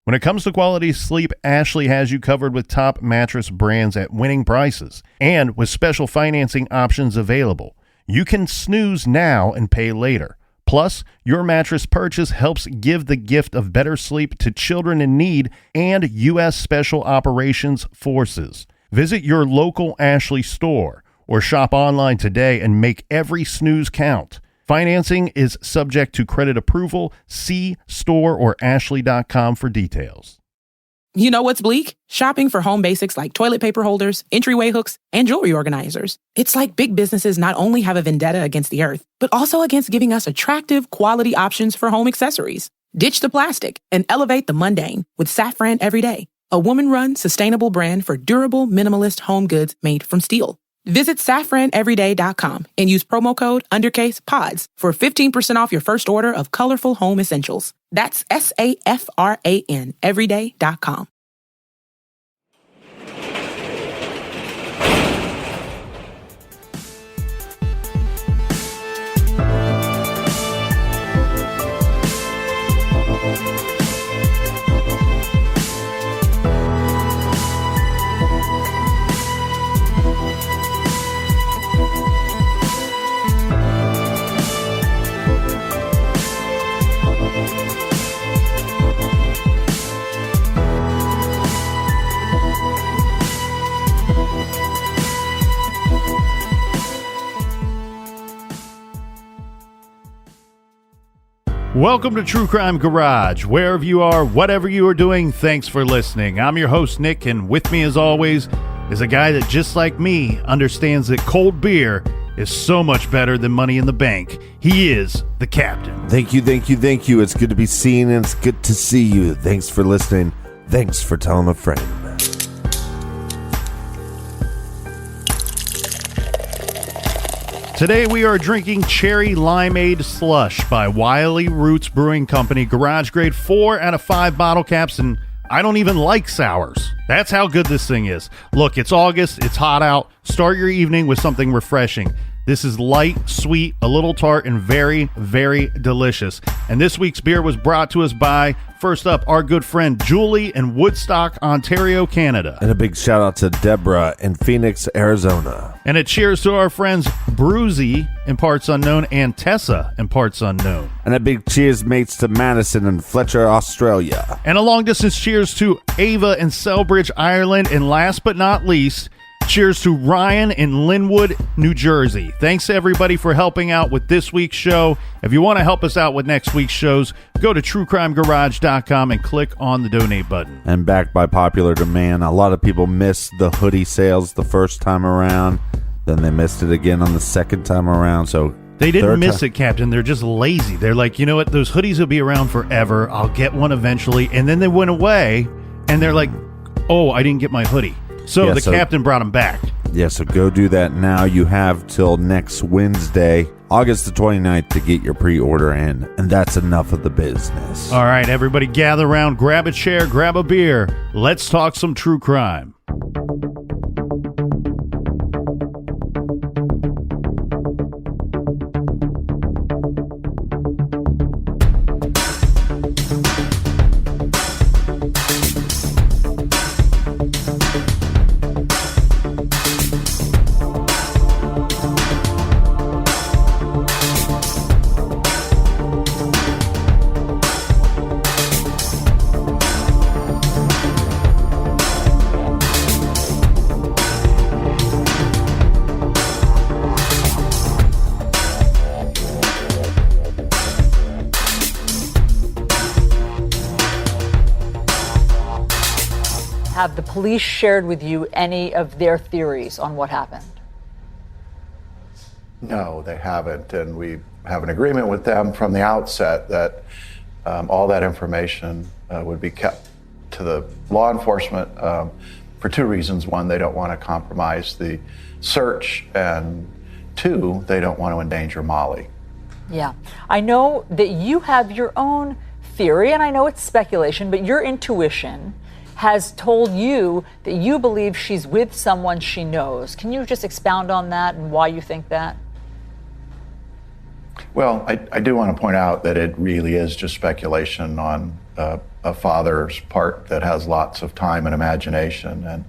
When it comes to quality sleep, Ashley has you covered with top mattress brands at winning prices and with special financing options available. You can snooze now and pay later. Plus, your mattress purchase helps give the gift of better sleep to children in need and U.S. Special Operations Forces. Visit your local Ashley store or shop online today and make every snooze count. Financing is subject to credit approval. See store or ashley.com for details. You know what's bleak? Shopping for home basics like toilet paper holders, entryway hooks, and jewelry organizers. It's like big businesses not only have a vendetta against the earth, but also against giving us attractive, quality options for home accessories. Ditch the plastic and elevate the mundane with Safran Everyday, a woman-run, sustainable brand for durable, minimalist home goods made from steel. Visit safraneveryday.com and use promo code UNDERCASEPODS for 15% off your first order of colorful home essentials. That's SAFRAN everyday.com. Welcome to True Crime Garage. Wherever you are, whatever you are doing, thanks for listening. I'm your host, Nick, and with me, as always, is a guy that, just like me, understands that cold beer is so much better than money in the bank. He is the Captain. Thank you. It's good to be seen, and it's good to see you. Thanks for listening. Thanks for telling a friend. Today we are drinking Cherry Limeade Slush by Wiley Roots Brewing Company, garage grade 4 out of 5 bottle caps, and I don't even like sours. That's how good this thing is. Look, it's August, it's hot out. Start your evening with something refreshing. This is light, sweet, a little tart, and very, very delicious. And this week's beer was brought to us by, first up, our good friend Julie in Woodstock, Ontario, Canada. And a big shout out to Deborah in Phoenix, Arizona. And a cheers to our friends Bruzy in parts unknown and Tessa in parts unknown. And a big cheers, mates, to Madison in Fletcher, Australia. And a long distance cheers to Ava in Selbridge, Ireland. And last but not least, cheers to Ryan in Linwood, New Jersey. Thanks to everybody for helping out with this week's show. If you want to help us out with next week's shows, go to truecrimegarage.com and click on the donate button. And backed by popular demand, a lot of people missed the hoodie sales the first time around. Then they missed it again on the second time around. So they didn't miss it, Captain. They're just lazy. They're like, you know what? Those hoodies will be around forever. I'll get one eventually. And then they went away, and they're like, oh, I didn't get my hoodie. So the captain brought him back. Yeah, so go do that now. You have till next Wednesday, August the 29th, to get your pre-order in. And that's enough of the business. All right, everybody gather around, grab a chair, grab a beer. Let's talk some true crime. Have the police shared with you any of their theories on what happened? No, they haven't. And we have an agreement with them from the outset that all that information would be kept to the law enforcement for two reasons. One, they don't want to compromise the search. And two, they don't want to endanger Mollie. Yeah. I know that you have your own theory, and I know it's speculation, but your intuition has told you that you believe she's with someone she knows. Can you just expound on that and why you think that? Well, I do want to point out that it really is just speculation on a father's part that has lots of time and imagination, and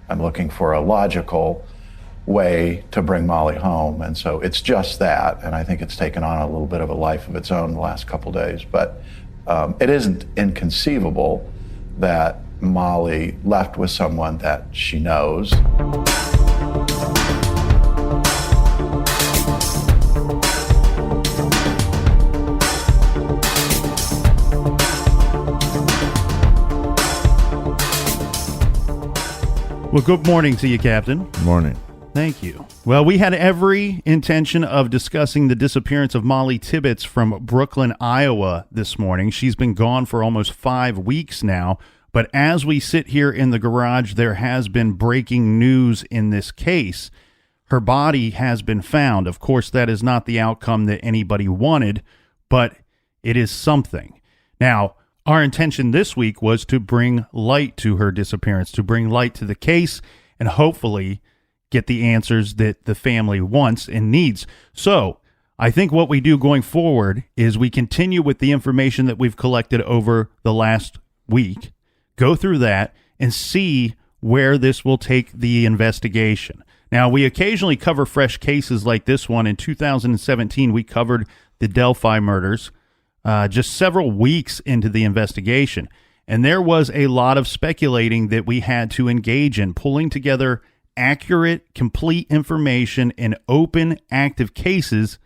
I'm looking for a logical way to bring Mollie home. And so it's just that, and I think it's taken on a little bit of a life of its own the last couple days. But it isn't inconceivable that Mollie left with someone that she knows. Well, good morning to you, Captain. Good morning. Thank you. Well, we had every intention of discussing the disappearance of Mollie Tibbetts from Brooklyn, Iowa this morning. She's been gone for almost 5 weeks now. But as we sit here in the garage, there has been breaking news in this case. Her body has been found. Of course, that is not the outcome that anybody wanted, but it is something. Now, our intention this week was to bring light to her disappearance, to bring light to the case, and hopefully get the answers that the family wants and needs. So I think what we do going forward is we continue with the information that we've collected over the last week, go through that, and see where this will take the investigation. Now, we occasionally cover fresh cases like this one. In 2017, we covered the Delphi murders. Just several weeks into the investigation. And there was a lot of speculating that we had to engage in. Pulling together accurate, complete information in open, active cases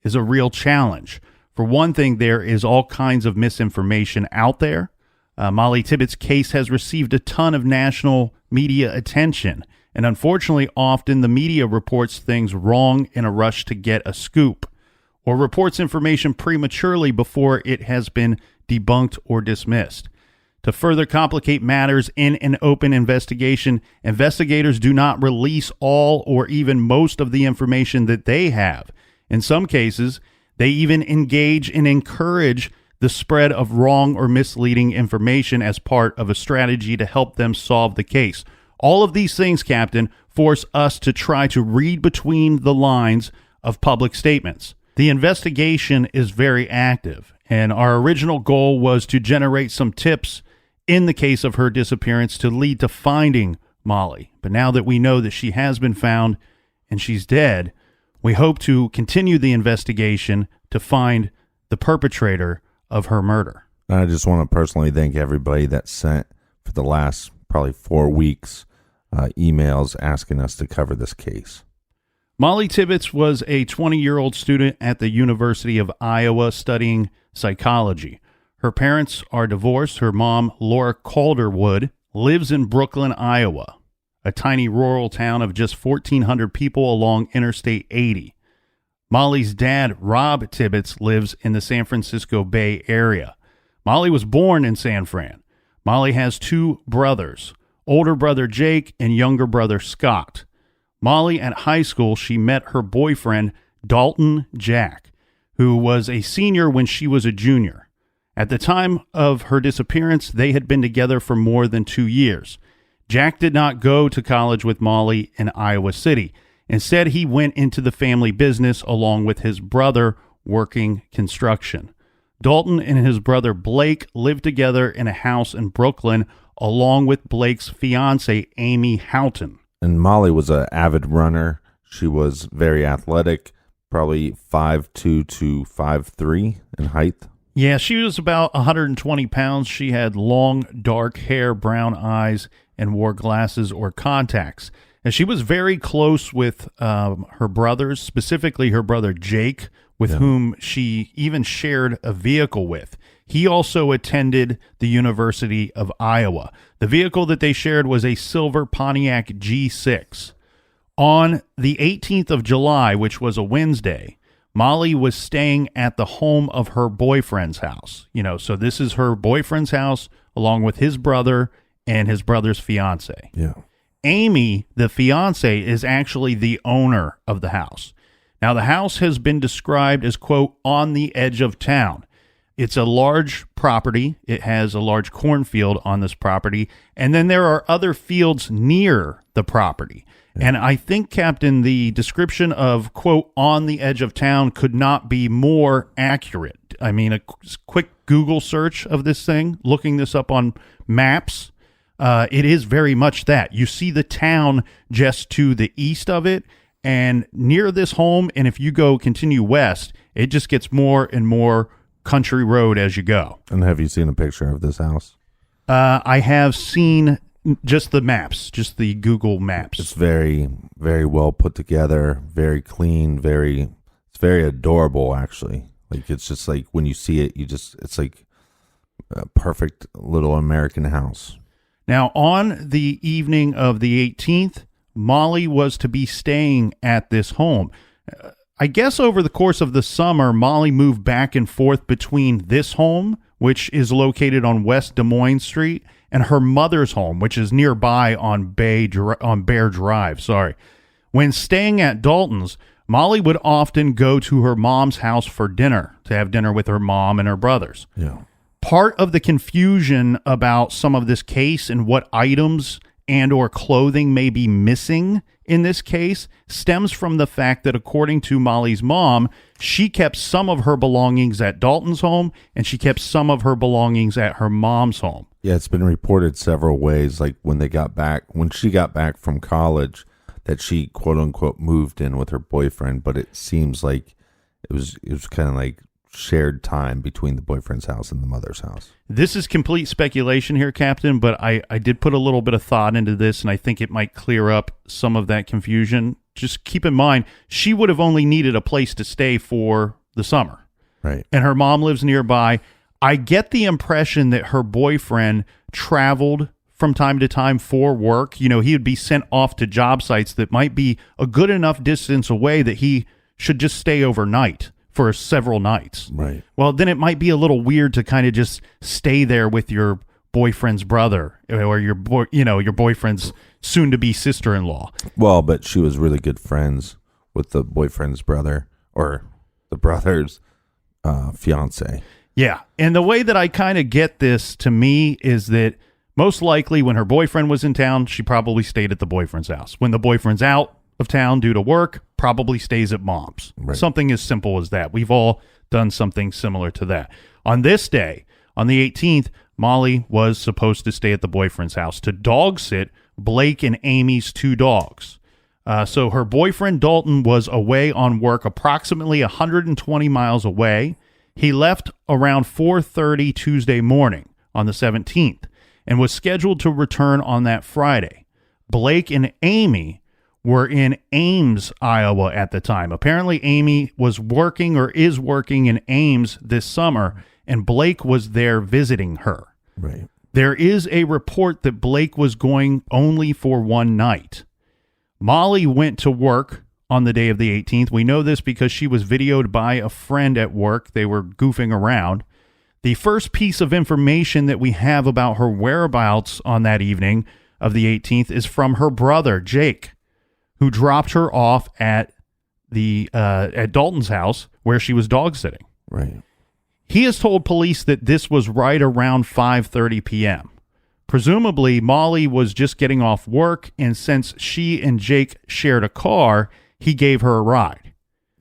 is a real challenge. For one thing, there is all kinds of misinformation out there. Mollie Tibbetts' case has received a ton of national media attention. And unfortunately, often the media reports things wrong in a rush to get a scoop, or reports information prematurely before it has been debunked or dismissed. To further complicate matters in an open investigation, investigators do not release all or even most of the information that they have. In some cases, they even engage and encourage the spread of wrong or misleading information as part of a strategy to help them solve the case. All of these things, Captain, force us to try to read between the lines of public statements. The investigation is very active, and our original goal was to generate some tips in the case of her disappearance to lead to finding Mollie. But now that we know that she has been found and she's dead, we hope to continue the investigation to find the perpetrator of her murder. I just want to personally thank everybody that sent, for the last probably 4 weeks, emails asking us to cover this case. Mollie Tibbetts was a 20-year-old student at the University of Iowa studying psychology. Her parents are divorced. Her mom, Laura Calderwood, lives in Brooklyn, Iowa, a tiny rural town of just 1,400 people along Interstate 80. Mollie's dad, Rob Tibbetts, lives in the San Francisco Bay Area. Mollie was born in San Fran. Mollie has 2 brothers, older brother Jake and younger brother Scott. Mollie, at high school, she met her boyfriend, Dalton Jack, who was a senior when she was a junior. At the time of her disappearance, they had been together for more than 2 years. Jack did not go to college with Mollie in Iowa City. Instead, he went into the family business along with his brother working construction. Dalton and his brother Blake lived together in a house in Brooklyn along with Blake's fiancée, Amy Houghton. And Mollie was an avid runner. She was very athletic, probably 5'2" to 5'3" in height. Yeah, she was about 120 pounds. She had long, dark hair, brown eyes, and wore glasses or contacts. And she was very close with her brothers, specifically her brother Jake, with whom she even shared a vehicle with. He also attended the University of Iowa. The vehicle that they shared was a silver Pontiac G6. On the 18th of July, which was a Wednesday, Mollie was staying at the home of her boyfriend's house. So this is her boyfriend's house along with his brother and his brother's fiance. Yeah. Amy, the fiance, is actually the owner of the house. Now, the house has been described as, quote, on the edge of town. It's a large property. It has a large cornfield on this property. And then there are other fields near the property. And I think, Captain, the description of, quote, on the edge of town could not be more accurate. I mean, a quick Google search of this thing, looking this up on maps, it is very much that. You see the town just to the east of it, and near this home, and if you continue west, it just gets more and more country road as you go. And have you seen a picture of this house? I have seen just the maps, just the Google Maps. It's very, very well put together, very clean, it's very adorable, actually. Like, it's just like when you see it, it's like a perfect little American house. Now, on the evening of the 18th, Mollie was to be staying at this home. I guess over the course of the summer, Mollie moved back and forth between this home, which is located on West Des Moines Street, and her mother's home, which is nearby on Bear Drive. When staying at Dalton's, Mollie would often go to her mom's house for dinner, to have dinner with her mom and her brothers. Yeah. Part of the confusion about some of this case and what items and or clothing may be missing in this case stems from the fact that, according to Mollie's mom, she kept some of her belongings at Dalton's home and she kept some of her belongings at her mom's home. Yeah, it's been reported several ways, like when she got back from college, that she quote unquote moved in with her boyfriend, but it seems like it was kind of like shared time between the boyfriend's house and the mother's house. This is complete speculation here, Captain, but I did put a little bit of thought into this, and I think it might clear up some of that confusion. Just keep in mind, she would have only needed a place to stay for the summer. Right. And her mom lives nearby. I get the impression that her boyfriend traveled from time to time for work. He would be sent off to job sites that might be a good enough distance away that he should just stay overnight for several nights. Right. Well, then it might be a little weird to kind of just stay there with your boyfriend's brother or your boyfriend's soon-to-be sister-in-law. Well, but she was really good friends with the boyfriend's brother, or the brother's fiance. Yeah, and the way that I kind of get this, to me, is that most likely when her boyfriend was in town, she probably stayed at the boyfriend's house. When the boyfriend's out of town due to work, probably stays at mom's. Right. Something as simple as that. We've all done something similar to that. On this day, on the 18th, Mollie was supposed to stay at the boyfriend's house to dog sit Blake and Amy's two dogs. So her boyfriend Dalton was away on work approximately 120 miles away. He left around 4:30 Tuesday morning on the 17th and was scheduled to return on that Friday. Blake and Amy were in Ames, Iowa at the time. Apparently, Amy was working or is working in Ames this summer, and Blake was there visiting her. Right. There is a report that Blake was going only for one night. Mollie went to work on the day of the 18th. We know this because she was videoed by a friend at work. They were goofing around. The first piece of information that we have about her whereabouts on that evening of the 18th is from her brother, Jake, who dropped her off at Dalton's house where she was dog sitting. Right. He has told police that this was right around 5:30 p.m. Presumably, Mollie was just getting off work, and since she and Jake shared a car, he gave her a ride.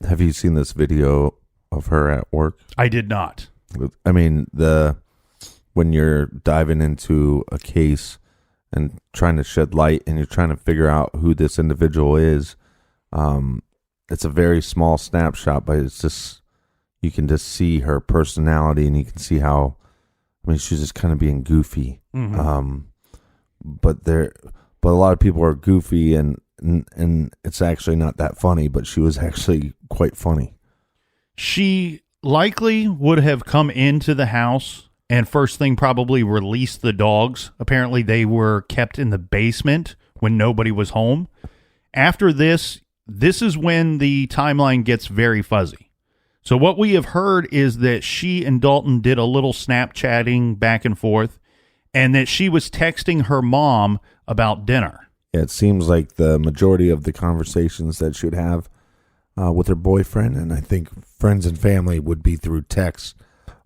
Have you seen this video of her at work? I did not. I mean, when you're diving into a case and trying to shed light and you're trying to figure out who this individual is, it's a very small snapshot, but it's just, you can just see her personality, and you can see how, I mean, she's just kind of being goofy. Mm-hmm. But a lot of people are goofy, and it's actually not that funny, but she was actually quite funny. She likely would have come into the house and first thing probably released the dogs. Apparently they were kept in the basement when nobody was home. After this is when the timeline gets very fuzzy. So what we have heard is that she and Dalton did a little Snapchatting back and forth, and that she was texting her mom about dinner. Yeah, it seems like the majority of the conversations that she would have with her boyfriend, and I think friends and family, would be through text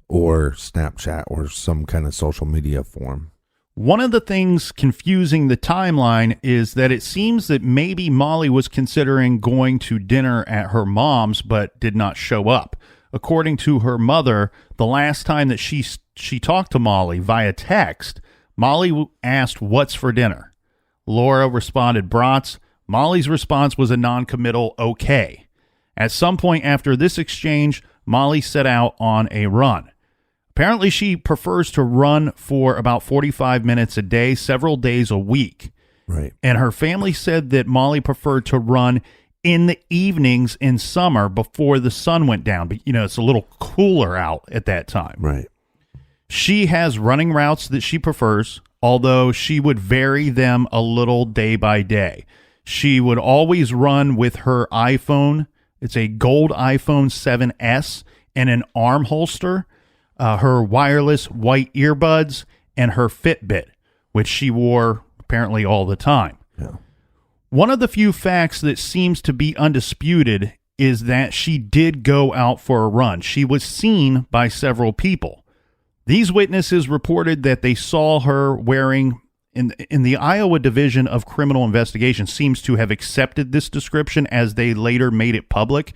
or Snapchat or some kind of social media form. One of the things confusing the timeline is that it seems that maybe Mollie was considering going to dinner at her mom's but did not show up. according to her mother, the last time that she talked to Mollie via text, Mollie asked, "What's for dinner?" Laura responded, "Brats." Mollie's response was a non-committal okay. At some point after this exchange, Mollie set out on a run. Apparently, she prefers to run for about 45 minutes a day, several days a week. Right. And her family said that Mollie preferred to run in the evenings in summer before the sun went down. But, it's a little cooler out at that time. Right. She has running routes that she prefers, although she would vary them a little day by day. She would always run with her iPhone. It's a gold iPhone 7S and an arm holster, her wireless white earbuds, and her Fitbit, which she wore apparently all the time. Yeah. One of the few facts that seems to be undisputed is that she did go out for a run. She was seen by several people. These witnesses reported that they saw her wearing, in the Iowa Division of Criminal Investigation seems to have accepted this description as they later made it public.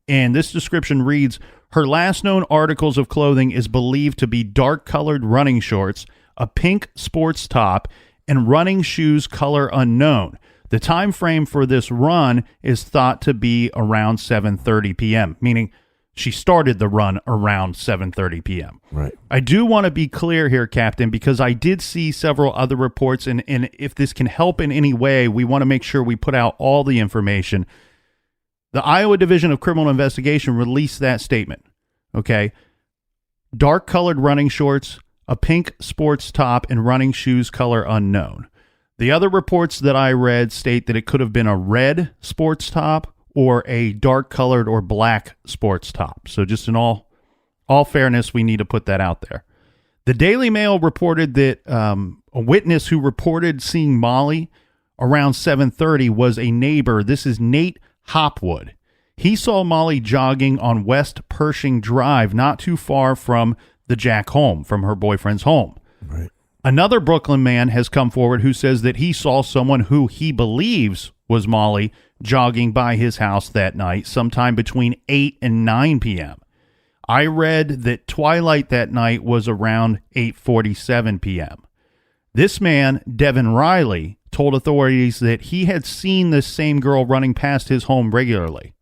And this description reads, her last known articles of clothing is believed to be dark-colored running shorts, a pink sports top, and running shoes color unknown. The time frame for this run is thought to be around 7:30 p.m., meaning she started the run around 7:30 p.m. Right. I do want to be clear here, Captain, because I did see several other reports, and if this can help in any way, we want to make sure we put out all the information. The Iowa Division of Criminal Investigation released that statement, okay? Dark-colored running shorts, a pink sports top, and running shoes color unknown. The other reports that I read state that it could have been a red sports top or a dark-colored or black sports top. So just in all fairness, we need to put that out there. The Daily Mail reported that a witness who reported seeing Mollie around 7:30 was a neighbor. This is Nate Hopwood. He saw Mollie jogging on West Pershing Drive, not too far from the Jack home, from her boyfriend's home. Right. Another Brooklyn man has come forward who says that he saw someone who he believes was Mollie jogging by his house that night, sometime between 8 and 9 p.m. I read that twilight that night was around 8:47 p.m. This man, Devin Riley, told authorities that he had seen this same girl running past his home regularly.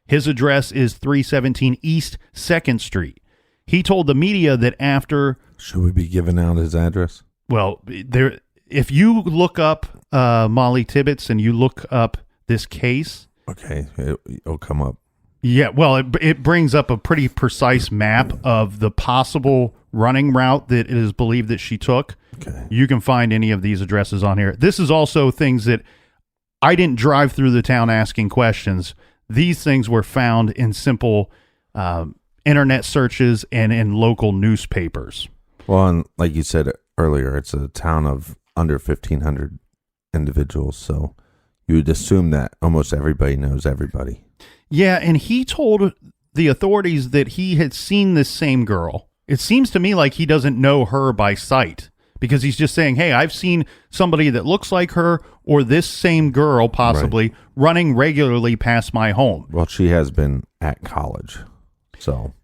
His address is 317 East 2nd Street. He told the media that after... Should we be giving out his address? Well, if you look up Mollie Tibbetts and you look up this case... Okay, it'll come up. Yeah, well, it brings up a pretty precise map of the possible running route that it is believed that she took. Okay. You can find any of these addresses on here. This is also things that I didn't drive through the town asking questions. These things were found in simple internet searches and in local newspapers. Well, and like you said earlier, it's a town of under 1,500 individuals, so you would assume that almost everybody knows everybody. Yeah, and he told the authorities that he had seen this same girl. It seems to me like he doesn't know her by sight, because he's just saying, hey, I've seen somebody that looks like her or this same girl possibly running regularly past my home. Well, she has been at college, so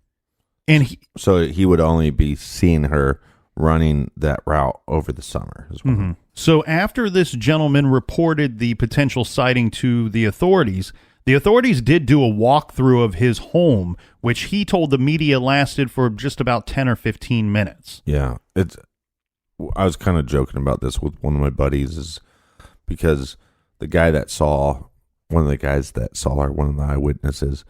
he would only be seeing her running that route over the summer as well. Mm-hmm. So after this gentleman reported the potential sighting to the authorities did do a walkthrough of his home, which he told the media lasted for just about 10 or 15 minutes. Yeah, I was kind of joking about this with one of my buddies, is because one of the guys that saw her, one of the eyewitnesses,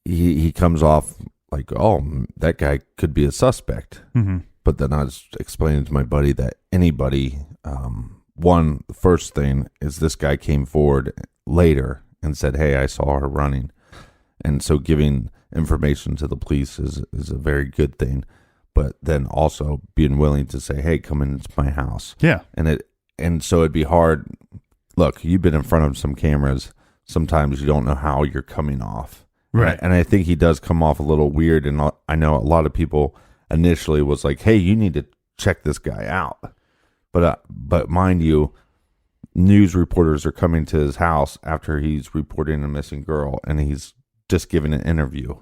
he comes off like, oh, that guy could be a suspect. Mm-hmm. But then I was explaining to my buddy that anybody, the first thing is this guy came forward later and said, hey, I saw her running. And so giving information to the police is a very good thing. But then also being willing to say, hey, come into my house. Yeah. And so it'd be hard. Look, you've been in front of some cameras. Sometimes you don't know how you're coming off. Right. And I think he does come off a little weird. And I know a lot of people initially was like, hey, you need to check this guy out. But mind you, news reporters are coming to his house after he's reporting a missing girl, and he's just giving an interview,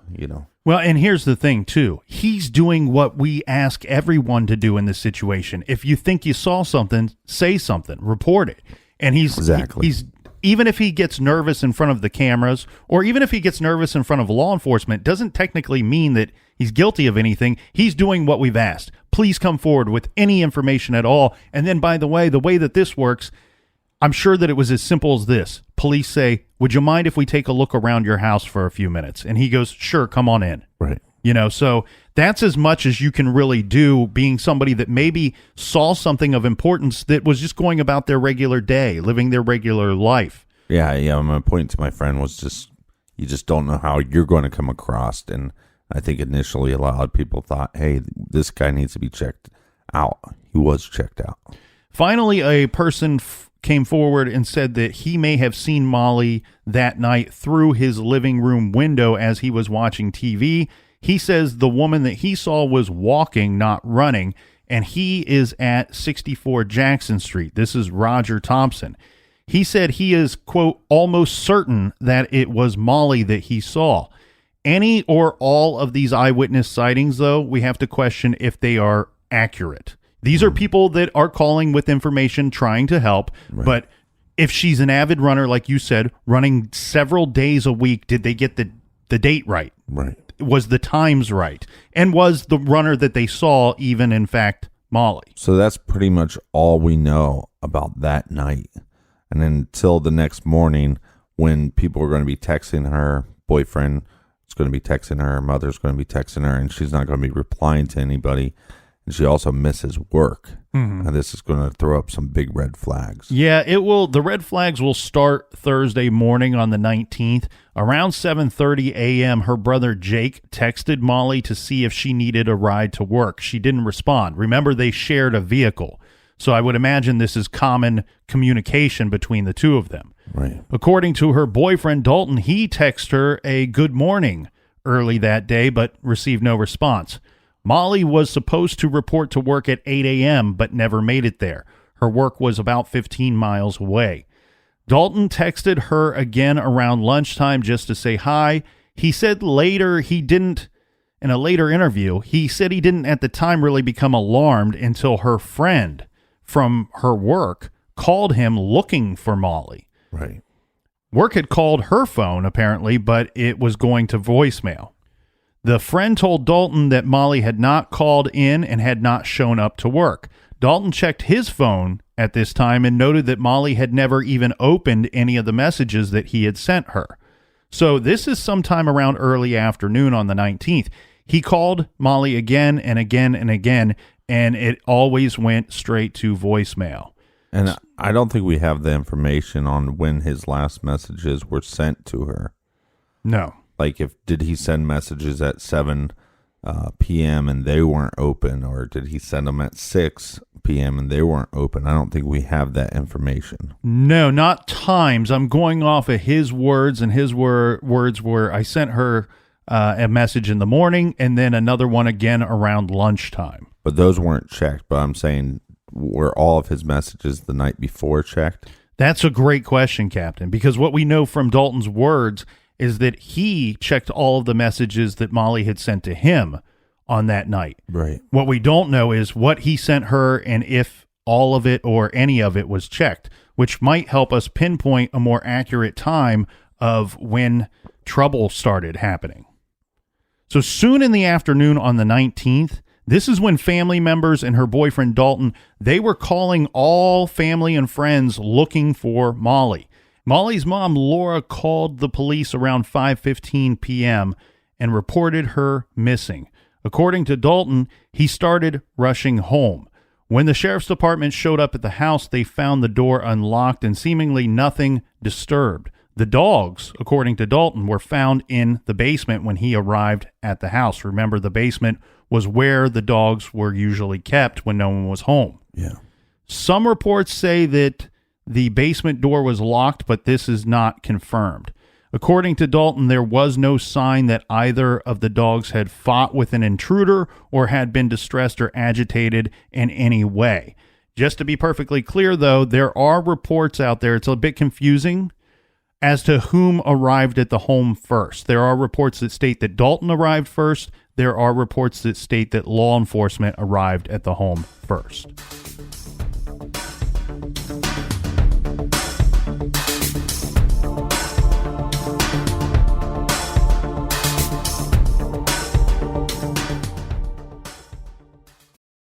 Well, and here's the thing, too. He's doing what we ask everyone to do in this situation. If you think you saw something, say something, report it. And he's even if he gets nervous in front of the cameras, or even if he gets nervous in front of law enforcement, doesn't technically mean that he's guilty of anything. He's doing what we've asked. Please come forward with any information at all. And then, by the way that this works, I'm sure that it was as simple as this. Police say, would you mind if we take a look around your house for a few minutes? And he goes, sure, come on in. Right. So that's as much as you can really do, being somebody that maybe saw something of importance that was just going about their regular day, living their regular life. Yeah. My point to my friend was just, you just don't know how you're going to come across. And I think initially a lot of people thought, hey, this guy needs to be checked out. He was checked out. Finally, a person came forward and said that he may have seen Mollie that night through his living room window as he was watching TV. He says the woman that he saw was walking, not running, and he is at 64 Jackson Street. This is Roger Thompson. He said he is, quote, almost certain that it was Mollie that he saw. Any or all of these eyewitness sightings, though, we have to question if they are accurate. These are people that are calling with information, trying to help, right. But if she's an avid runner, like you said, running several days a week, did they get the date right? Right. Was the times right? And was the runner that they saw even, in fact, Mollie? So that's pretty much all we know about that night. And until the next morning, when people are going to be texting her, boyfriend is going to be texting her mother's going to be texting her, and she's not going to be replying to anybody. And she also misses work. Mm-hmm. And this is going to throw up some big red flags. Yeah, it will. The red flags will start Thursday morning on the 19th. Around 7:30 a.m., her brother Jake texted Mollie to see if she needed a ride to work. She didn't respond. Remember, they shared a vehicle. So I would imagine this is common communication between the two of them. Right. According to her boyfriend, Dalton, he texted her a good morning early that day, but received no response. Mollie was supposed to report to work at 8 a.m., but never made it there. Her work was about 15 miles away. Dalton texted her again around lunchtime just to say hi. He said later in a later interview, he said he didn't at the time really become alarmed until her friend from her work called him looking for Mollie. Right. Work had called her phone, apparently, but it was going to voicemail. The friend told Dalton that Mollie had not called in and had not shown up to work. Dalton checked his phone at this time and noted that Mollie had never even opened any of the messages that he had sent her. So this is sometime around early afternoon on the 19th. He called Mollie again and again and again, and it always went straight to voicemail. And I don't think we have the information on when his last messages were sent to her. No. Like, did he send messages at 7 p.m. and they weren't open, or did he send them at 6 p.m. and they weren't open? I don't think we have that information. No, not times. I'm going off of his words, and his words were, I sent her a message in the morning and then another one again around lunchtime. But those weren't checked. But I'm saying, were all of his messages the night before checked? That's a great question, Captain, because what we know from Dalton's words is that he checked all of the messages that Mollie had sent to him on that night. Right. What we don't know is what he sent her and if all of it or any of it was checked, which might help us pinpoint a more accurate time of when trouble started happening. So soon in the afternoon on the 19th, this is when family members and her boyfriend Dalton, they were calling all family and friends looking for Mollie. Mollie's mom, Laura, called the police around 5:15 p.m. and reported her missing. According to Dalton, he started rushing home. When the sheriff's department showed up at the house, they found the door unlocked and seemingly nothing disturbed. The dogs, according to Dalton, were found in the basement when he arrived at the house. Remember, the basement was where the dogs were usually kept when no one was home. Yeah. Some reports say that the basement door was locked, but this is not confirmed. According to Dalton, there was no sign that either of the dogs had fought with an intruder or had been distressed or agitated in any way. Just to be perfectly clear, though, there are reports out there. It's a bit confusing as to whom arrived at the home first. There are reports that state that Dalton arrived first. There are reports that state that law enforcement arrived at the home first.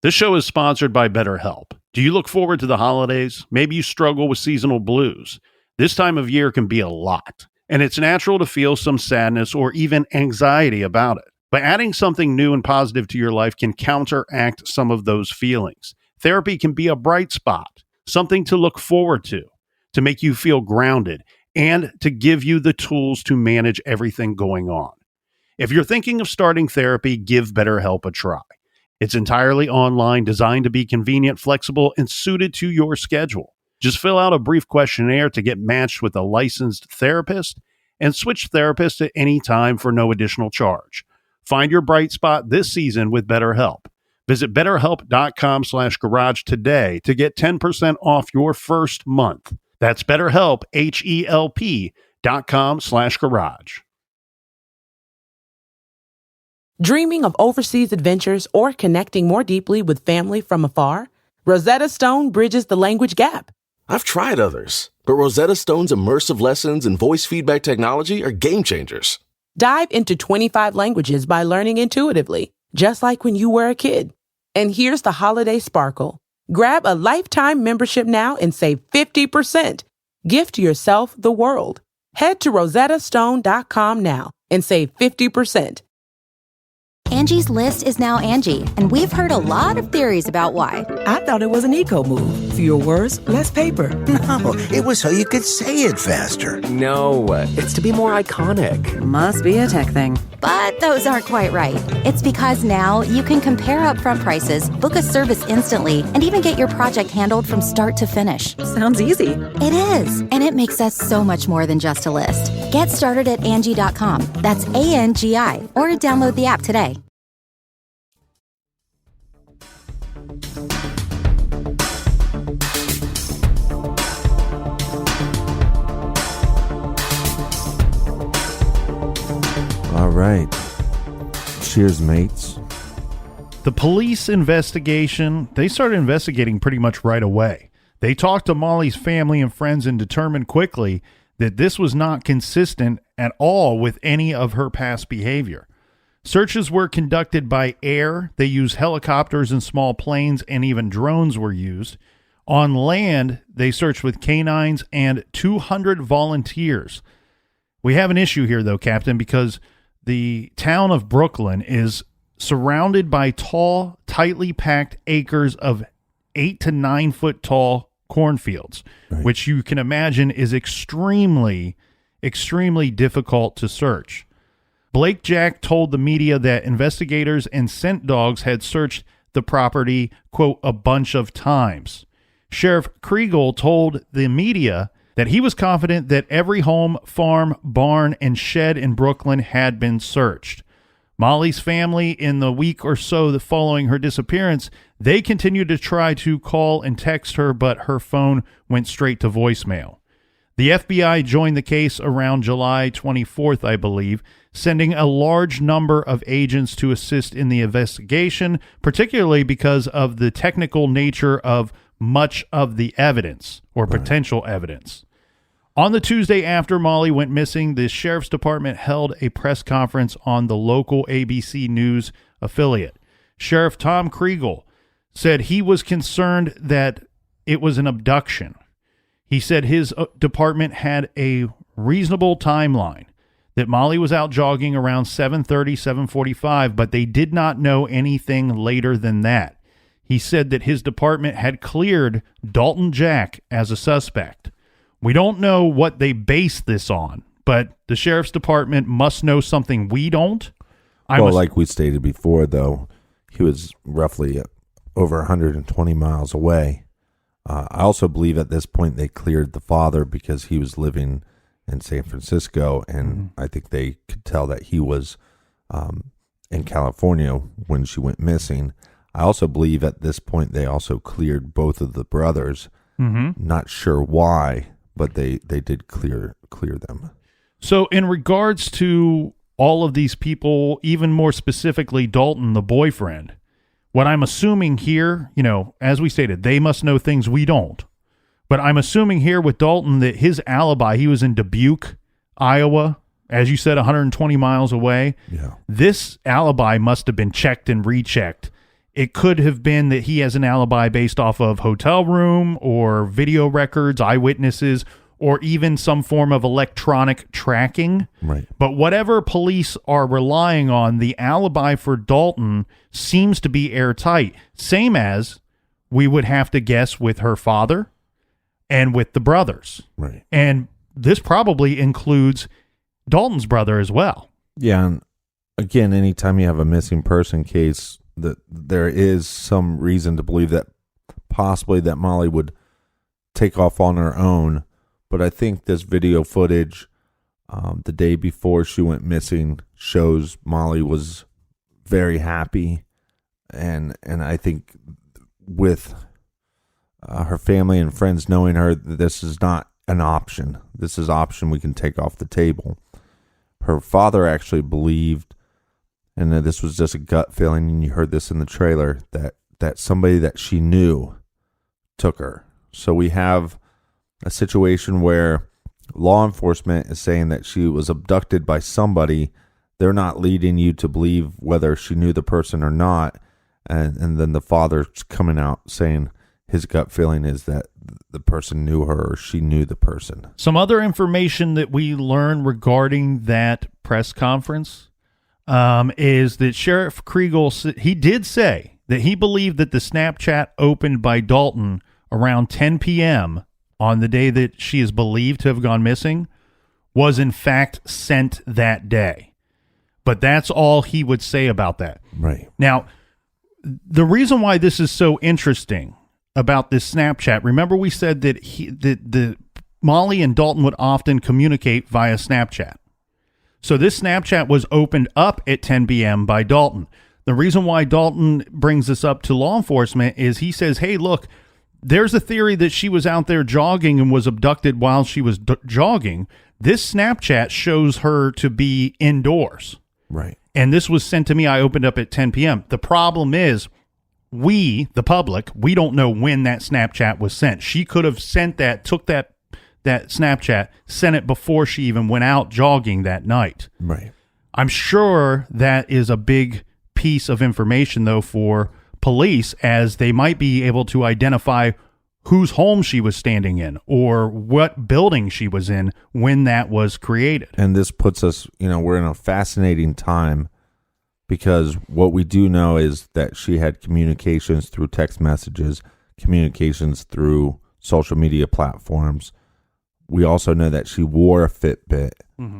This show is sponsored by BetterHelp. Do you look forward to the holidays? Maybe you struggle with seasonal blues. This time of year can be a lot, and it's natural to feel some sadness or even anxiety about it. But adding something new and positive to your life can counteract some of those feelings. Therapy can be a bright spot, something to look forward to make you feel grounded, and to give you the tools to manage everything going on. If you're thinking of starting therapy, give BetterHelp a try. It's entirely online, designed to be convenient, flexible, and suited to your schedule. Just fill out a brief questionnaire to get matched with a licensed therapist and switch therapists at any time for no additional charge. Find your bright spot this season with BetterHelp. Visit BetterHelp.com/garage today to get 10% off your first month. That's BetterHelp, HELP.com/garage. Dreaming of overseas adventures or connecting more deeply with family from afar? Rosetta Stone bridges the language gap. I've tried others, but Rosetta Stone's immersive lessons and voice feedback technology are game changers. Dive into 25 languages by learning intuitively, just like when you were a kid. And here's the holiday sparkle. Grab a lifetime membership now and save 50%. Gift yourself the world. Head to rosettastone.com now and save 50%. Angie's List is now Angie, and we've heard a lot of theories about why. I thought it was an eco move. Fewer words, less paper. No, it was so you could say it faster. No, it's to be more iconic. Must be a tech thing. But those aren't quite right. It's because now you can compare upfront prices, book a service instantly, and even get your project handled from start to finish. Sounds easy. It is, and it makes us so much more than just a list. Get started at Angie.com. That's ANGI, or download the app today. All right. Cheers, mates. The police investigation, they started investigating pretty much right away. They talked to Mollie's family and friends and determined quickly that this was not consistent at all with any of her past behavior. Searches were conducted by air. They used helicopters and small planes, and even drones were used. On land, they searched with canines and 200 volunteers. We have an issue here, though, Captain, because the town of Brooklyn is surrounded by tall, tightly packed acres of 8 to 9 foot tall cornfields, right, which you can imagine is extremely, extremely difficult to search. Blake Jack told the media that investigators and scent dogs had searched the property, quote, a bunch of times. Sheriff Kriegel told the media that he was confident that every home, farm, barn, and shed in Brooklyn had been searched. Mollie's family, in the week or so following her disappearance, they continued to try to call and text her, but her phone went straight to voicemail. The FBI joined the case around July 24th, I believe, sending a large number of agents to assist in the investigation, particularly because of the technical nature of much of the evidence or potential evidence. On the Tuesday after Mollie went missing, the sheriff's department held a press conference on the local ABC News affiliate. Sheriff Tom Kriegel said he was concerned that it was an abduction. He said his department had a reasonable timeline, that Mollie was out jogging around 7:30, 7:45, but they did not know anything later than that. He said that his department had cleared Dalton Jack as a suspect. We don't know what they based this on, but the sheriff's department must know something we don't. Like we stated before, though, he was roughly over 120 miles away. I also believe at this point they cleared the father because he was living in San Francisco, and I think they could tell that he was in California when she went missing. I also believe at this point they also cleared both of the brothers. Not sure why, but they did clear clear them. So in regards to all of these people, even more specifically Dalton, the boyfriend, what I'm assuming here, as we stated, they must know things we don't. But I'm assuming here with Dalton that his alibi, he was in Dubuque, Iowa, as you said, 120 miles away. Yeah. This alibi must have been checked and rechecked. It could have been that he has an alibi based off of hotel room or video records, eyewitnesses, or even some form of electronic tracking. Right. But whatever police are relying on, the alibi for Dalton seems to be airtight. Same as we would have to guess with her father and with the brothers. Right. And this probably includes Dalton's brother as well. Yeah. And again, anytime you have a missing person case, that there is some reason to believe that possibly that Mollie would take off on her own. But I think this video footage the day before she went missing shows Mollie was very happy. And I think with her family and friends knowing her, this is not an option. This is an option we can take off the table. Her father actually believed, and this was just a gut feeling, and you heard this in the trailer, that somebody that she knew took her. So we have a situation where law enforcement is saying that she was abducted by somebody. They're not leading you to believe whether she knew the person or not. And then the father's coming out saying his gut feeling is that the person knew her or she knew the person. Some other information that we learned regarding that press conference is that Sheriff Kriegel, he did say that he believed that the Snapchat opened by Dalton around 10 p.m. on the day that she is believed to have gone missing was in fact sent that day. But that's all he would say about that. Right. Now, the reason why this is so interesting about this Snapchat, remember we said that the Mollie and Dalton would often communicate via Snapchat. So this Snapchat was opened up at 10 p.m. by Dalton. The reason why Dalton brings this up to law enforcement is he says, hey, look, there's a theory that she was out there jogging and was abducted while she was jogging. This Snapchat shows her to be indoors. Right. And this was sent to me. I opened up at 10 p.m. The problem is we, the public, we don't know when that Snapchat was sent. She could have sent that, took that Snapchat, sent it before she even went out jogging that night. Right. I'm sure that is a big piece of information, though, for police, as they might be able to identify whose home she was standing in or what building she was in when that was created. And this puts us, we're in a fascinating time because what we do know is that she had communications through text messages, communications through social media platforms. We also know that she wore a Fitbit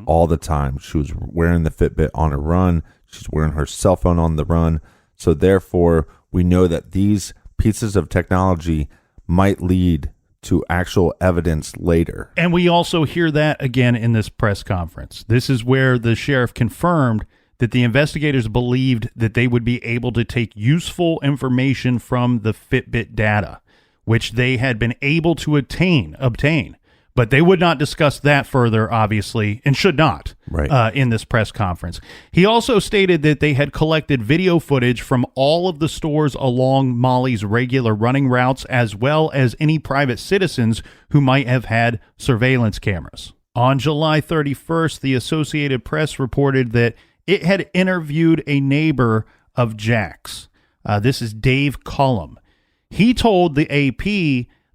all the time. She was wearing the Fitbit on a run. She's wearing her cell phone on the run. So therefore, we know that these pieces of technology might lead to actual evidence later. And we also hear that again in this press conference. This is where the sheriff confirmed that the investigators believed that they would be able to take useful information from the Fitbit data, which they had been able to obtain. But they would not discuss that further, obviously, and should not in this press conference. He also stated that they had collected video footage from all of the stores along Mollie's regular running routes, as well as any private citizens who might have had surveillance cameras. On July 31st, the Associated Press reported that it had interviewed a neighbor of Jack's. This is Dave Cullum. He told the AP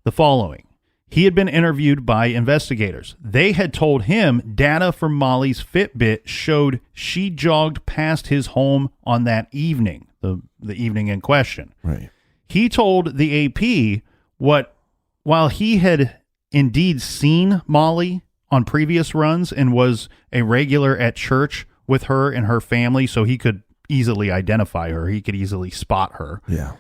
the following. He had been interviewed by investigators. They had told him data from Mollie's Fitbit showed she jogged past his home on that evening, the evening in question. Right. He told the AP while he had indeed seen Mollie on previous runs and was a regular at church with her and her family, so he could easily identify her. He could easily spot her. Yeah.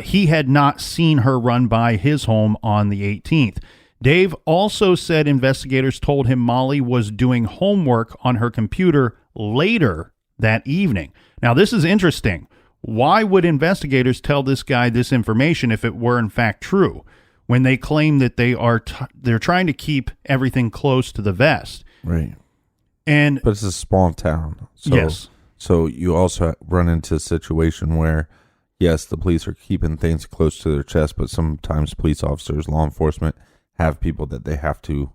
He had not seen her run by his home on the 18th. Dave also said investigators told him Mollie was doing homework on her computer later that evening. Now, this is interesting. Why would investigators tell this guy this information if it were in fact true, when they claim that they're trying to keep everything close to the vest? Right. And but it's a small town. So, yes. So you also run into a situation where, yes, the police are keeping things close to their chest, but sometimes police officers, law enforcement, have people that they have to,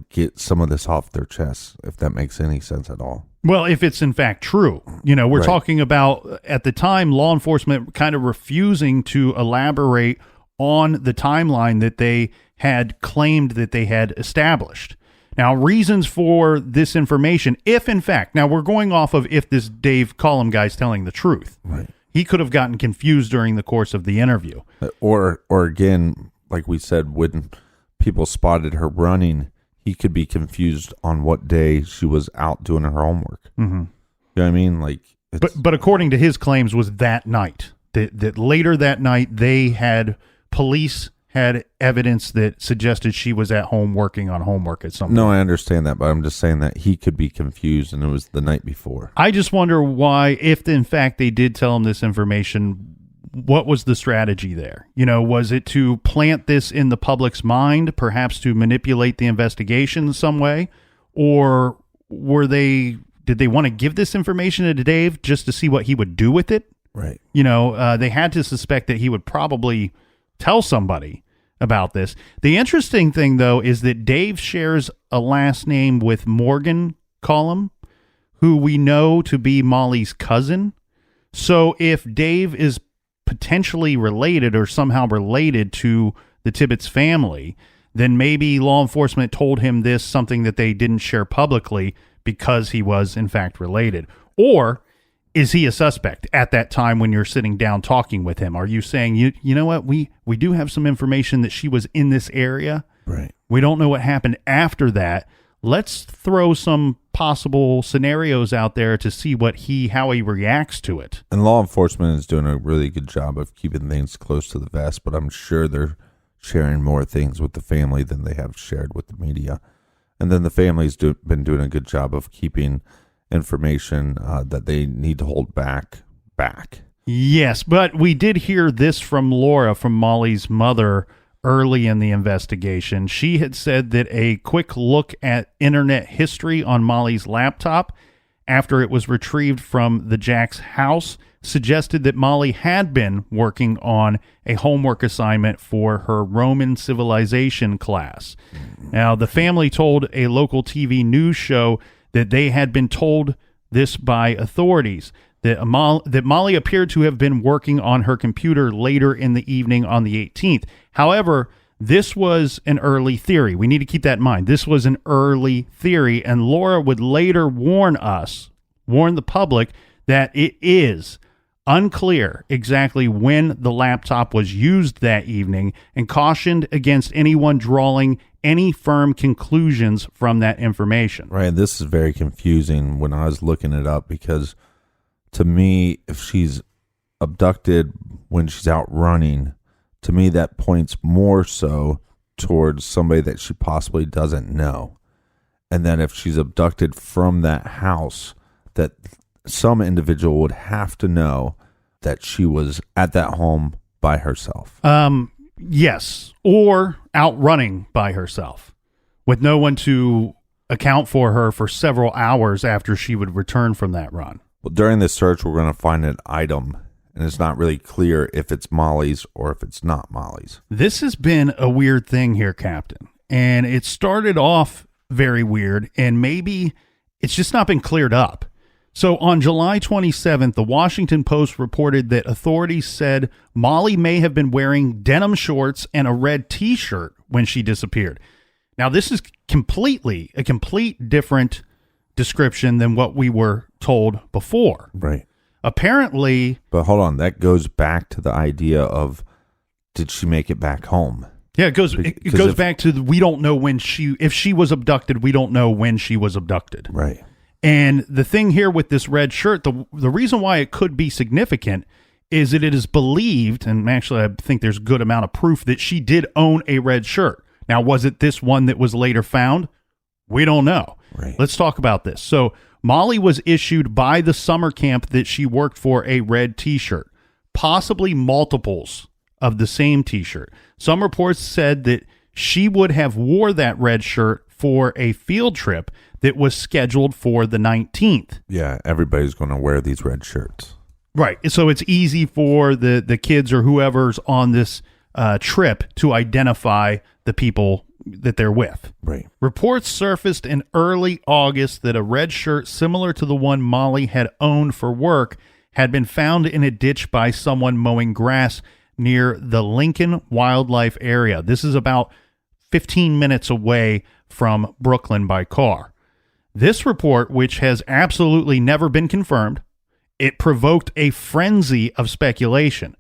get some of this off their chests, if that makes any sense at all. Well, if it's in fact true, we're Right. talking about, at the time, law enforcement kind of refusing to elaborate on the timeline that they had claimed that they had established. Now, reasons for this information, if in fact, now we're going off of if this Dave Cullum guy's telling the truth. Right. He could have gotten confused during the course of the interview. Or again, like we said, when people spotted her running, he could be confused on what day she was out doing her homework. Mm-hmm. You know what I mean? Like, but according to his claims, was that night that later that night police had evidence that suggested she was at home working on homework at some point. No, I understand that, but I'm just saying that he could be confused, and it was the night before. I just wonder why, if in fact they did tell him this information, what was the strategy there? Was it to plant this in the public's mind, perhaps to manipulate the investigation in some way? Or did they want to give this information to Dave just to see what he would do with it? Right. They had to suspect that he would probably tell somebody about this. The interesting thing, though, is that Dave shares a last name with Morgan Cullum, who we know to be Mollie's cousin. So if Dave is potentially related or somehow related to the Tibbetts family, then maybe law enforcement told him this, something that they didn't share publicly, because he was in fact related. Or is he a suspect at that time when you're sitting down talking with him? Are you saying, you know what, we do have some information that she was in this area. Right. We don't know what happened after that. Let's throw some possible scenarios out there to see how he reacts to it. And law enforcement is doing a really good job of keeping things close to the vest, but I'm sure they're sharing more things with the family than they have shared with the media. And then the family's been doing a good job of keeping information that they need to hold back. Yes, but we did hear this from Laura, from Mollie's mother, early in the investigation. She had said that a quick look at internet history on Mollie's laptop after it was retrieved from the Jack's house suggested that Mollie had been working on a homework assignment for her Roman civilization class. Now, the family told a local TV news show that they had been told this by authorities, that Mollie appeared to have been working on her computer later in the evening on the 18th. However, this was an early theory. We need to keep that in mind. This was an early theory, and Laura would later warn the public, that it is unclear exactly when the laptop was used that evening, and cautioned against anyone drawing any firm conclusions from that information. Right. This is very confusing when I was looking it up, because to me, if she's abducted when she's out running, to me that points more so towards somebody that she possibly doesn't know. And then if she's abducted from that house, that some individual would have to know that she was at that home by herself. Yes, or out running by herself with no one to account for her for several hours after she would return from that run. Well, during this search, we're going to find an item, and it's not really clear if it's Mollie's or if it's not Mollie's. This has been a weird thing here, Captain, and it started off very weird, and maybe it's just not been cleared up. So on July 27th, the Washington Post reported that authorities said Mollie may have been wearing denim shorts and a red T-shirt when she disappeared. Now, this is a complete different description than what we were told before. Right. Apparently. But hold on, that goes back to the idea of, did she make it back home? Yeah, it goes back to we don't know if she was abducted, we don't know when she was abducted. Right. And the thing here with this red shirt, the reason why it could be significant is that it is believed, and actually I think there's a good amount of proof, that she did own a red shirt. Now, was it this one that was later found? We don't know. Right. Let's talk about this. So Mollie was issued by the summer camp that she worked for a red T-shirt, possibly multiples of the same T-shirt. Some reports said that she would have wore that red shirt for a field trip that was scheduled for the 19th. Yeah, everybody's going to wear these red shirts. Right. So it's easy for the kids or whoever's on this trip to identify the people that they're with. Right. Reports surfaced in early August that a red shirt similar to the one Mollie had owned for work had been found in a ditch by someone mowing grass near the Lincoln Wildlife Area. This is about 15 minutes away from Brooklyn by car. This report, which has absolutely never been confirmed, it provoked a frenzy of speculation.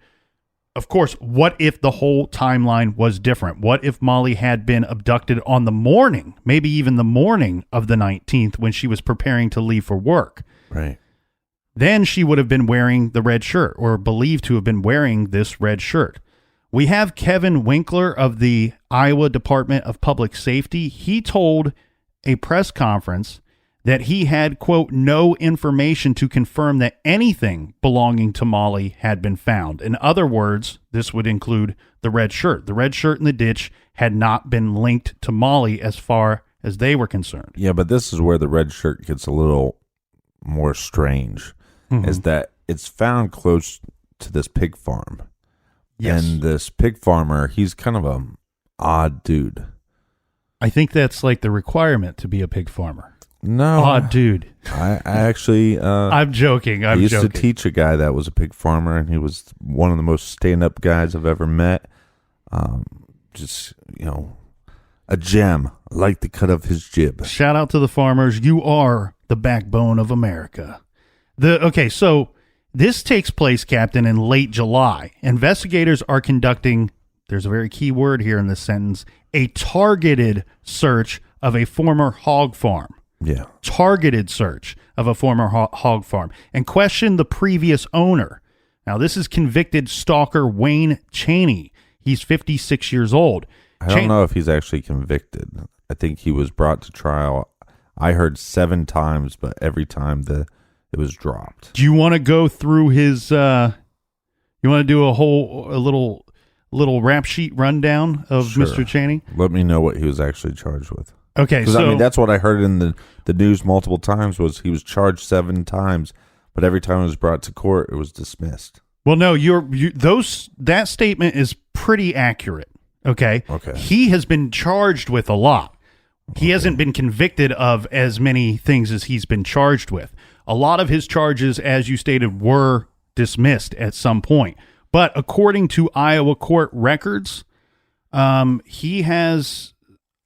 Of course, what if the whole timeline was different? What if Mollie had been abducted on the morning, maybe even the morning of the 19th when she was preparing to leave for work? Right. Then she would have been wearing the red shirt, or believed to have been wearing this red shirt. We have Kevin Winkler of the Iowa Department of Public Safety. He told a press conference that he had, quote, no information to confirm that anything belonging to Mollie had been found. In other words, this would include the red shirt. The red shirt in the ditch had not been linked to Mollie as far as they were concerned. Yeah, but this is where the red shirt gets a little more strange, is that it's found close to this pig farm. Yes. And this pig farmer, he's kind of a odd dude. I think that's like the requirement to be a pig farmer. No. Odd dude. I actually... I'm joking. I used to teach a guy that was a pig farmer, and he was one of the most stand-up guys I've ever met. Just, a gem. I like the cut of his jib. Shout out to the farmers. You are the backbone of America. So this takes place, Captain, in late July. Investigators are conducting, there's a very key word here in this sentence, a targeted search of a former hog farm. Yeah. Targeted search of a former hog farm, and question the previous owner. Now, this is convicted stalker Wayne Cheney. He's 56 years old. I don't know if he's actually convicted. I think he was brought to trial. I heard 7 times, but every time it was dropped. Do you want to go through his? You want to do a little rap sheet rundown of Sure. Mr. Cheney? Let me know what he was actually charged with. Okay, so I mean, that's what I heard in the news multiple times, was he was charged 7 times, but every time it was brought to court, it was dismissed. Well, no, that statement is pretty accurate. Okay. He has been charged with a lot. He hasn't been convicted of as many things as he's been charged with. A lot of his charges, as you stated, were dismissed at some point. But according to Iowa court records, he has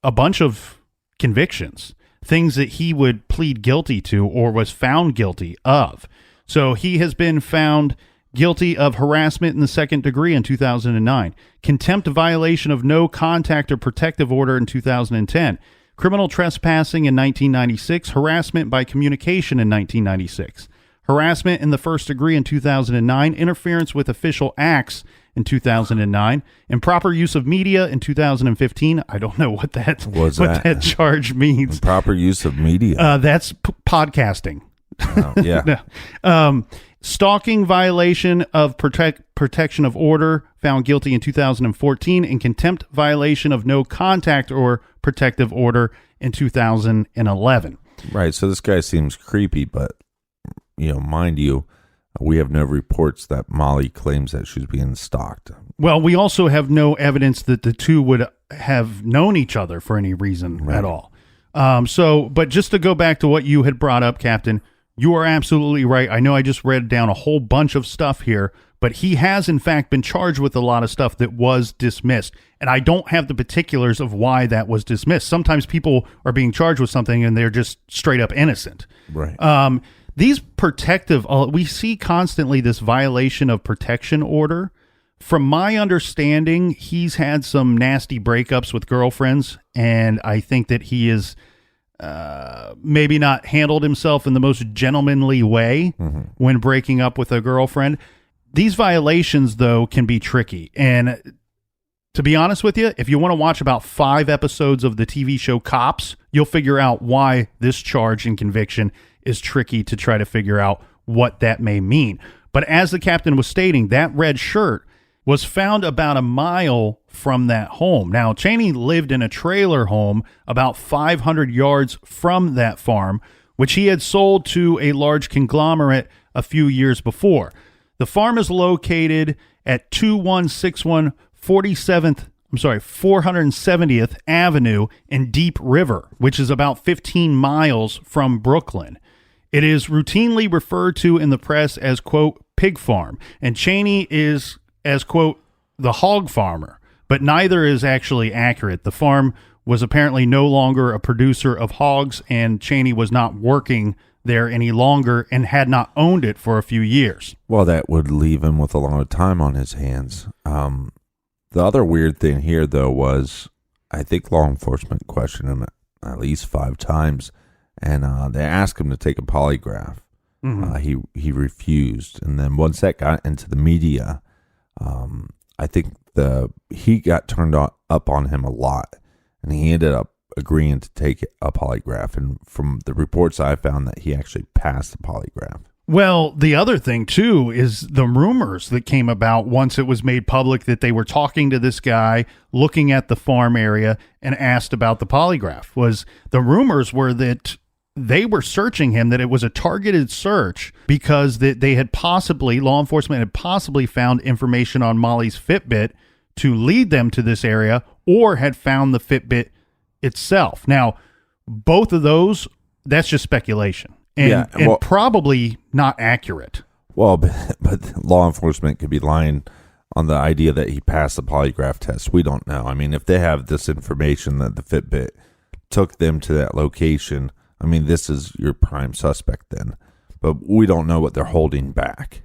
a bunch of convictions, things that he would plead guilty to or was found guilty of. So he has been found guilty of harassment in the 2nd degree in 2009, contempt violation of no contact or protective order in 2010, criminal trespassing in 1996, harassment by communication in 1996, harassment in the 1st degree in 2009, interference with official acts in 2009, improper use of media in 2015. I don't know what that charge means. Improper use of media. That's podcasting. Oh, yeah. Stalking violation of protection of order, found guilty in 2014, and contempt violation of no contact or protective order in 2011. Right. So this guy seems creepy, but mind you, we have no reports that Mollie claims that she's being stalked. Well, we also have no evidence that the two would have known each other for any reason at all. But just to go back to what you had brought up, Captain, you are absolutely right. I know I just read down a whole bunch of stuff here, but he has in fact been charged with a lot of stuff that was dismissed. And I don't have the particulars of why that was dismissed. Sometimes people are being charged with something and they're just straight up innocent. Right. These protective, we see constantly this violation of protection order. From my understanding, he's had some nasty breakups with girlfriends, and I think that he is maybe not handled himself in the most gentlemanly way when breaking up with a girlfriend. These violations, though, can be tricky. And to be honest with you, if you want to watch about 5 episodes of the TV show Cops, you'll figure out why this charge and conviction is tricky to try to figure out what that may mean. But as the captain was stating, that red shirt was found about a mile from that home. Now, Cheney lived in a trailer home about 500 yards from that farm, which he had sold to a large conglomerate a few years before. The farm is located at 2161 470th Avenue in Deep River, which is about 15 miles from Brooklyn. It is routinely referred to in the press as, quote, pig farm, and Cheney is as, quote, the hog farmer, but neither is actually accurate. The farm was apparently no longer a producer of hogs, and Cheney was not working there any longer and had not owned it for a few years. Well, that would leave him with a lot of time on his hands. The other weird thing here, though, was I think law enforcement questioned him at least 5 times, and they asked him to take a polygraph. Mm-hmm. He refused, and then once that got into the media, I think he got turned up on him a lot, and he ended up agreeing to take a polygraph. And from the reports I found, that he actually passed the polygraph. Well, the other thing, too, is the rumors that came about once it was made public that they were talking to this guy, looking at the farm area, and asked about the polygraph. The rumors were that they were searching him, that it was a targeted search because that law enforcement had possibly found information on Mollie's Fitbit to lead them to this area, or had found the Fitbit itself. Now, both of those, that's just speculation. And probably not accurate. Well, but law enforcement could be lying on the idea that he passed the polygraph test. We don't know. I mean, if they have this information that the Fitbit took them to that location, I mean, this is your prime suspect then. But we don't know what they're holding back.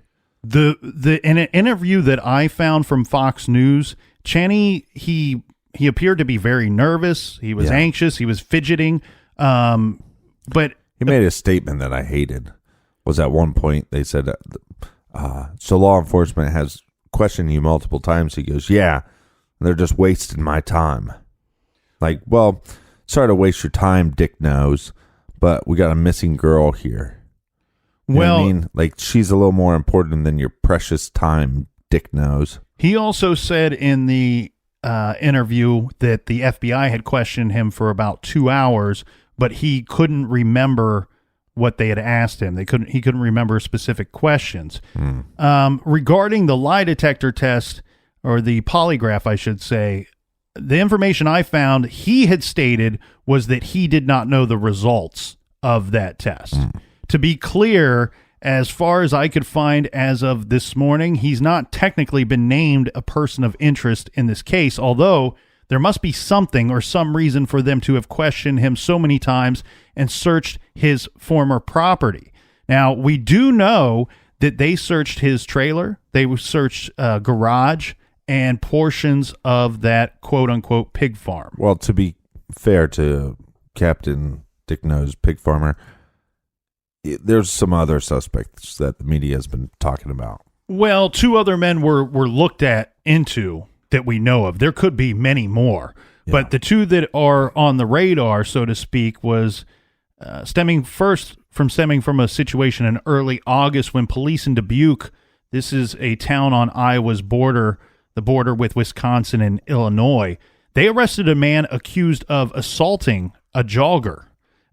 In an interview that I found from Fox News, Cheney, he appeared to be very nervous. He was anxious. He was fidgeting. But he made a statement that I hated. Was at one point they said, so law enforcement has questioned you multiple times. He goes, yeah, they're just wasting my time. Like, well, sorry to waste your time, Dick Nose, but we got a missing girl here. You know what I mean? Like, she's a little more important than your precious time, Dick Nose. He also said in the interview that the FBI had questioned him for about 2 hours, but he couldn't remember what they had asked him. He couldn't remember specific questions. Regarding the lie detector test, or the polygraph, I should say, the information I found, he had stated was that he did not know the results of that test. To be clear, as far as I could find as of this morning, he's not technically been named a person of interest in this case, although there must be something or some reason for them to have questioned him so many times and searched his former property. Now, we do know that they searched his trailer, they searched garage, and portions of that quote-unquote pig farm. Well, to be fair to Captain Dick Nose Pig Farmer, there's some other suspects that the media has been talking about. Well, 2 other men were looked into that we know of. There could be many more, but the 2 that are on the radar, so to speak, was stemming from a situation in early August when police in Dubuque, this is a town on Iowa's border, the border with Wisconsin and Illinois, they arrested a man accused of assaulting a jogger.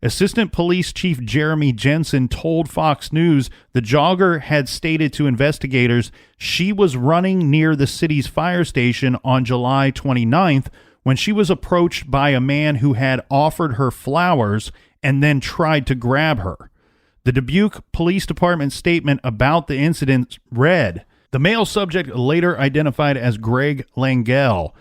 Assistant Police Chief Jeremy Jensen told Fox News the jogger had stated to investigators she was running near the city's fire station on July 29th when she was approached by a man who had offered her flowers and then tried to grab her. The Dubuque Police Department statement about the incident read, the male subject, later identified as Greg Langell,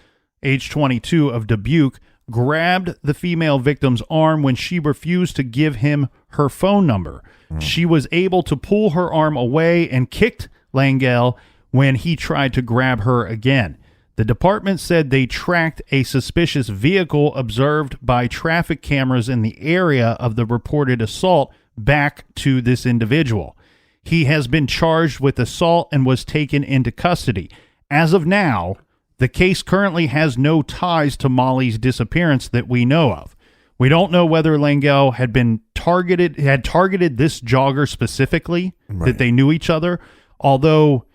age 22, of Dubuque, grabbed the female victim's arm when she refused to give him her phone number. She was able to pull her arm away and kicked Langell when he tried to grab her again. The department said they tracked a suspicious vehicle observed by traffic cameras in the area of the reported assault back to this individual. He has been charged with assault and was taken into custody. As of now, the case currently has no ties to Mollie's disappearance that we know of. We don't know whether Langell had targeted this jogger specifically, that they knew each other, although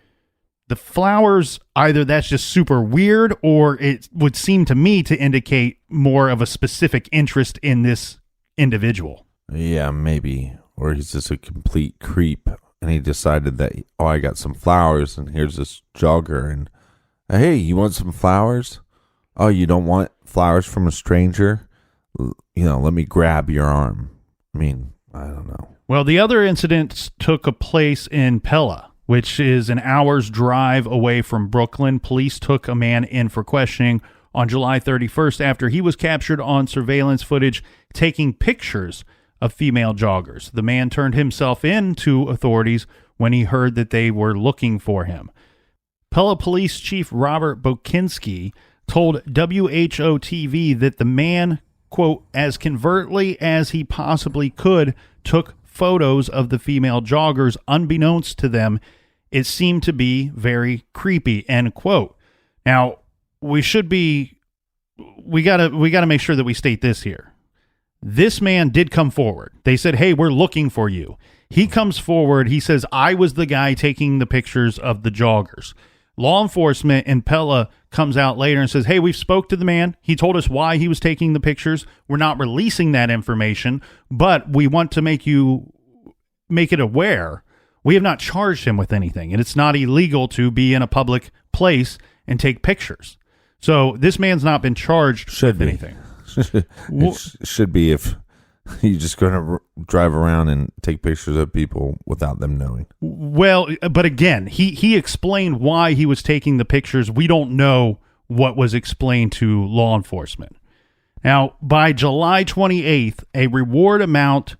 The flowers, either that's just super weird, or it would seem to me to indicate more of a specific interest in this individual. Yeah, maybe. Or he's just a complete creep, and he decided that, oh, I got some flowers, and here's this jogger, and hey, you want some flowers? Oh, you don't want flowers from a stranger? Let me grab your arm. I mean, I don't know. Well, the other incidents took place in Pella, which is an hour's drive away from Brooklyn. Police took a man in for questioning on July 31st after he was captured on surveillance footage taking pictures of female joggers. The man turned himself in to authorities when he heard that they were looking for him. Pella Police Chief Robert Bokinski told WHO-TV that the man, quote, as covertly as he possibly could, took photos of the female joggers unbeknownst to them. It seemed to be very creepy, end quote. Now, we gotta make sure that we state this here. This man did come forward. They said, hey, we're looking for you. He comes forward. He says, I was the guy taking the pictures of the joggers. Law enforcement in Pella comes out later and says, hey, we've spoke to the man. He told us why he was taking the pictures. We're not releasing that information, but we want to make it aware. We have not charged him with anything, and it's not illegal to be in a public place and take pictures. So this man's not been charged with anything. It should be if you're just going to drive around and take pictures of people without them knowing. Well, but again, he explained why he was taking the pictures. We don't know what was explained to law enforcement. Now, by July 28th, a reward amount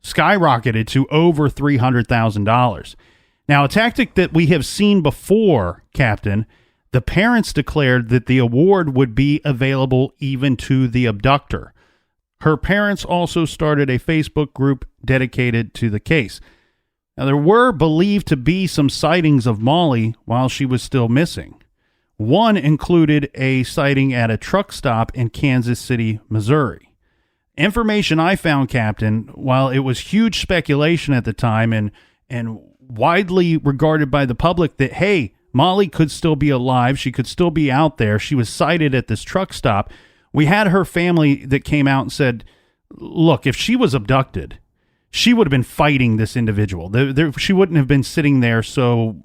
skyrocketed to over $300,000. Now, a tactic that we have seen before, Captain, the parents declared that the award would be available even to the abductor. Her parents also started a Facebook group dedicated to the case. Now, there were believed to be some sightings of Mollie while she was still missing. One included a sighting at a truck stop in Kansas City, Missouri. Information I found, Captain, while it was huge speculation at the time and widely regarded by the public that, hey, Mollie could still be alive, she could still be out there, she was sighted at this truck stop. We had her family that came out and said, look, if she was abducted, she would have been fighting this individual. She wouldn't have been sitting there so,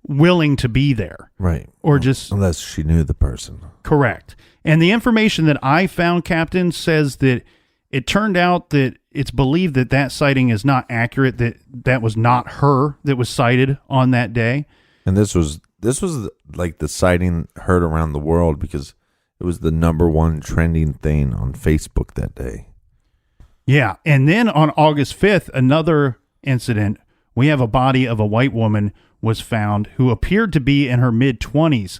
willing to be there. Right. Or just... Unless she knew the person. Correct. And the information that I found, Captain, says that it turned out that it's believed that that sighting is not accurate, that was not her that was sighted on that day. And this was like the sighting heard around the world because it was the #1 trending thing on Facebook that day. Yeah. And then on August 5th, another incident, we have a body of a white woman was found who appeared to be in her mid-20s,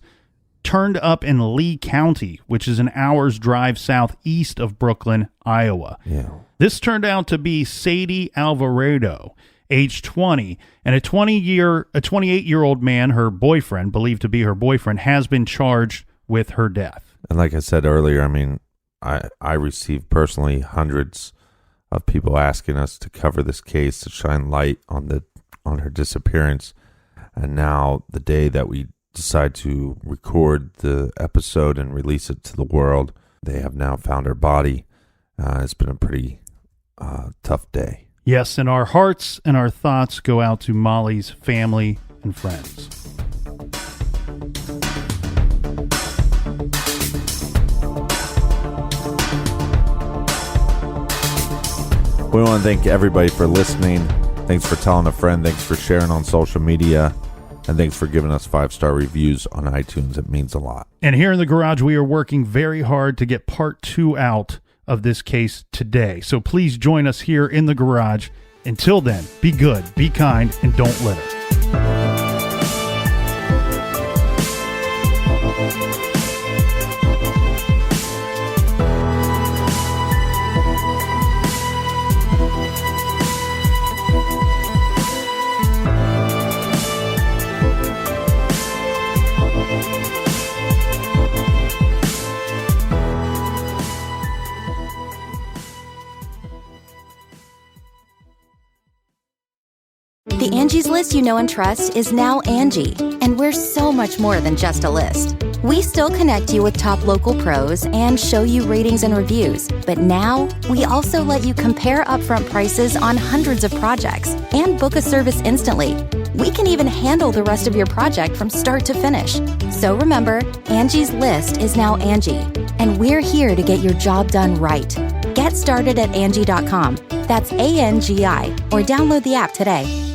turned up in Lee County, which is an hour's drive southeast of Brooklyn, Iowa. Yeah. This turned out to be Sadie Alvarado, age 20, and a 28-year-old man, her boyfriend, believed to be her boyfriend, has been charged with her death. And like I said earlier, I mean, I received personally hundreds of people asking us to cover this case, to shine light on her disappearance. And now the day that we decide to record the episode and release it to the world, they have now found her body. It's been a pretty tough day. Yes, and our hearts and our thoughts go out to Mollie's family and friends. We want to thank everybody for listening. Thanks for telling a friend. Thanks for sharing on social media. And thanks for giving us 5-star reviews on iTunes. It means a lot. And here in the garage, we are working very hard to get part 2 out of this case today. So please join us here in the garage. Until then, be good, be kind, and don't litter. The The Angie's List you know and trust is now Angie, and we're so much more than just a list. We still connect you with top local pros and show you ratings and reviews, but now we also let you compare upfront prices on hundreds of projects and book a service instantly. We can even handle the rest of your project from start to finish. So remember, Angie's List is now Angie, and we're here to get your job done right. Get started at Angie.com. That's ANGI, or download the app today.